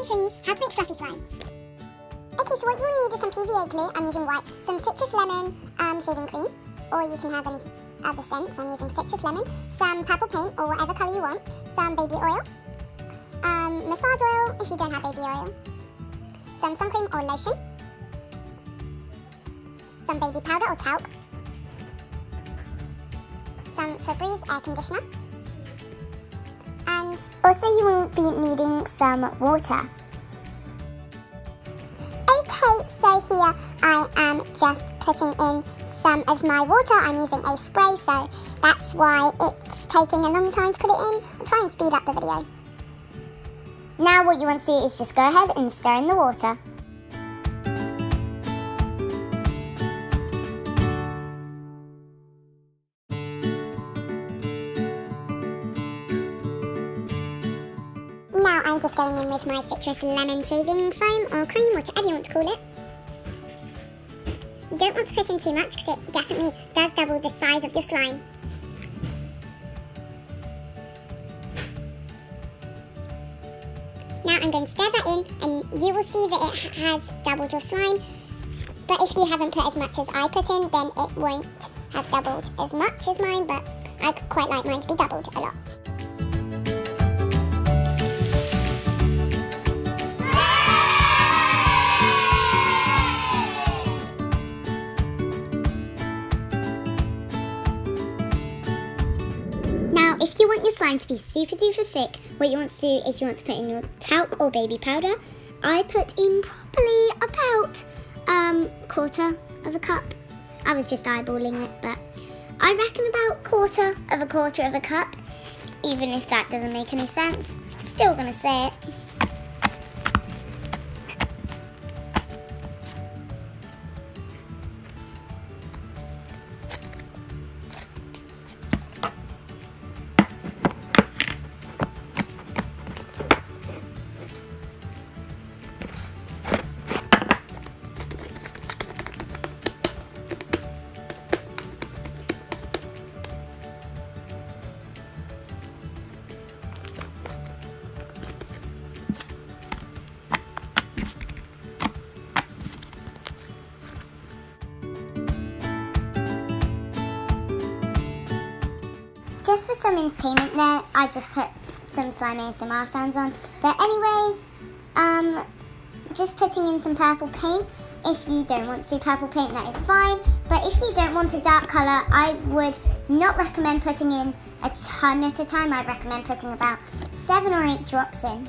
show you how to make fluffy slime. Okay, so what you will need is some PVA glue. I'm using white, some citrus lemon shaving cream, or you can have any other scents. I'm using citrus lemon, some purple paint or whatever colour you want, some baby oil, massage oil if you don't have baby oil, some sun cream or lotion, some baby powder or talc, some Febreze air conditioner, and also you will be needing some water. Okay, so here I am just putting in some of my water. I'm using a spray, so that's why it's taking a long time to put it in. I'll try and speed up the video. Now what you want to do is just go ahead and stir in the water. Now I'm just going in with my citrus lemon shaving foam or cream, whatever you want to call it. You don't want to put in too much because it definitely does double the size of your slime. Now I'm going to stir that in and you will see that it has doubled your slime. But if you haven't put as much as I put in, then it won't have doubled as much as mine, but I quite like mine to be doubled a lot. If you want your slime to be super duper thick, what you want to do is you want to put in your talc or baby powder. I put in probably about quarter of a cup. I was just eyeballing it, but I reckon about quarter of a cup. Even if that doesn't make any sense, still gonna say it. Just for some entertainment there, I just put some slime ASMR sounds on. But anyways, just putting in some purple paint. If you don't want to do purple paint, that is fine. But if you don't want a dark colour, I would not recommend putting in a ton at a time. I'd recommend putting about 7 or 8 drops in.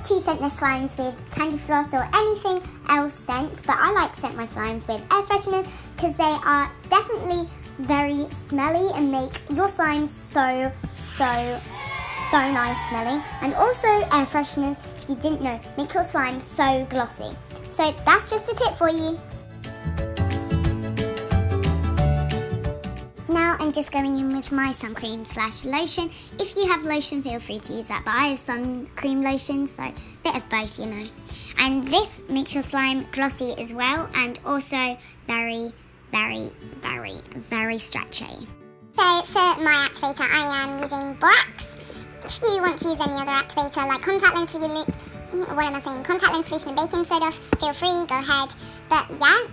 To scent their slimes with candy floss or anything else scents, but I like to scent my slimes with air fresheners because they are definitely very smelly and make your slimes so nice smelling. And also air fresheners, if you didn't know, make your slime so glossy. So that's just a tip for you. Now I'm just going in with my sun cream / lotion. If you have lotion, feel free to use that, but I have sun cream lotion, so a bit of both, you know. And this makes your slime glossy as well, and also very stretchy. So for my activator, I am using borax. If you want to use any other activator like contact lens solution and baking soda, feel free, go ahead. But yeah,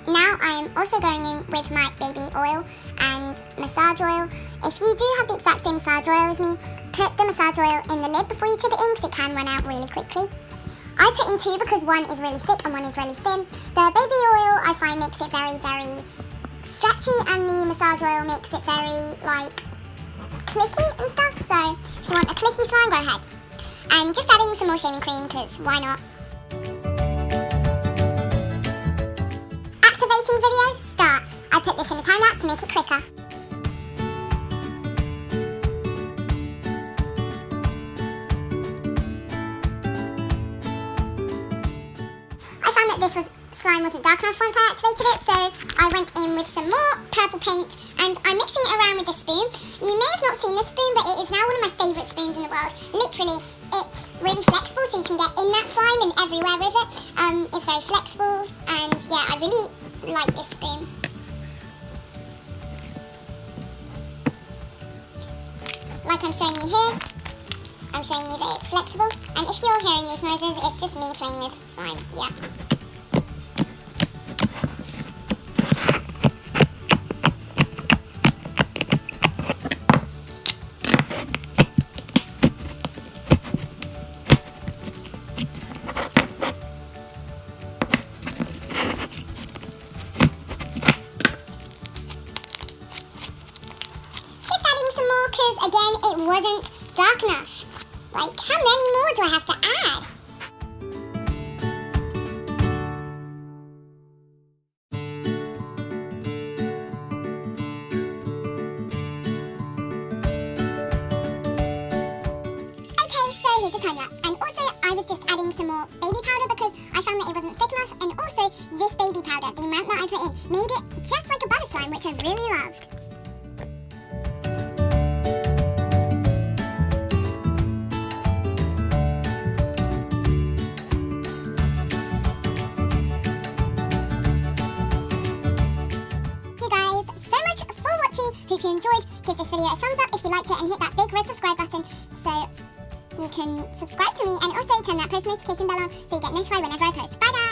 now I am also going in with my baby oil and massage oil. If you do have the exact same massage oil as me, put the massage oil in the lid before you tip it in because it can run out really quickly. I put in 2 because one is really thick and one is really thin. The baby oil I find makes it very stretchy, and the massage oil makes it very like clicky and stuff. So if you want a clicky slime, go ahead. And just adding some more shaving cream because why not? Activating video, start. I put this in a time lapse to make it quicker. I found that this slime wasn't dark enough once I activated it, so I went in with some more purple paint and I'm mixing it around with a spoon. You may have not seen this spoon, but it is now one of my favourite spoons in the world. Literally, it's really flexible, so you can get in that slime and everywhere with it. It's very flexible, and yeah, I really like this spoon. I'm showing you here. I'm showing you that it's flexible. And if you're hearing these noises, it's just me playing with slime. Yeah. Because again, it wasn't dark enough. Like, how many more do I have to add? Okay, so here's the time lapse. And also, I was just adding some more baby powder because I found that it wasn't thick enough. And also, this baby powder, the amount that I put in, made it just like a butter slime, which I really loved. Hope you enjoyed. Give this video a thumbs up if you liked it and hit that big red subscribe button so you can subscribe to me, and also turn that post notification bell on so you get notified whenever I post. Bye guys!